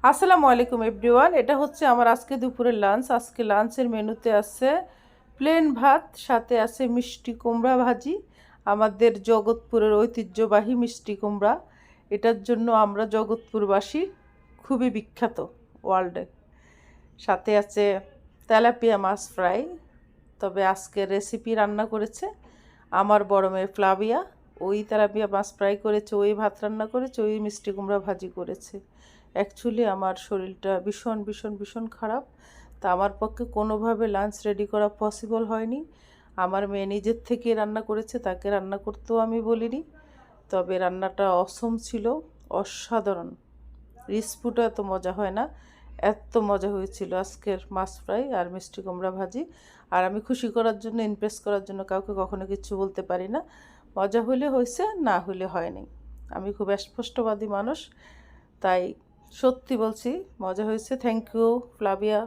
আসসালামু আলাইকুম এভরিওয়ান। এটা হচ্ছে আমার আজকে দুপুরের লাঞ্চ। আজকে লাঞ্চের মেনুতে আছে প্লেন ভাত, সাথে আছে মিষ্টি কুমড়া ভাজি। আমাদের জগৎপুরের ঐতিহ্যবাহী মিষ্টি কুমড়া, এটার জন্য আমরা জগৎপুরবাসী খুবই বিখ্যাত ওয়ার্ল্ডে। সাথে আছে তেলাপিয়া মাছ ফ্রাই। তবে আজকের রেসিপি রান্না করেছে আমার বড় মেয়ে ফ্লাভিয়া। ওই তেলাপিয়া মাছ ফ্রাই করেছে, ওই ভাত রান্না করেছে, ওই মিষ্টি কুমড়া ভাজি করেছে। অ্যাকচুয়ালি আমার শরীরটা ভীষণ ভীষণ ভীষণ খারাপ, তা আমার পক্ষে কোনোভাবে লাঞ্চ রেডি করা পসিবল হয়নি। আমার মেয়ে নিজের থেকে রান্না করেছে, তাকে রান্না করতেও আমি বলিনি। তবে রান্নাটা অসম ছিল, অসাধারণ। রিসপুটও এত মজা হয় না, এত মজা হয়েছিল আজকের মাছ ফ্রাই আর মিষ্টি কুমড়া ভাজি। আর আমি খুশি করার জন্য, ইমপ্রেস করার জন্য কাউকে কখনো কিছু বলতে পারি না। মজা হলে হয়েছে, না হলে হয়নি। আমি খুব স্পষ্টবাদী মানুষ, তাই সত্যি বলছি, মজা হয়েছে। Thank you Flavia.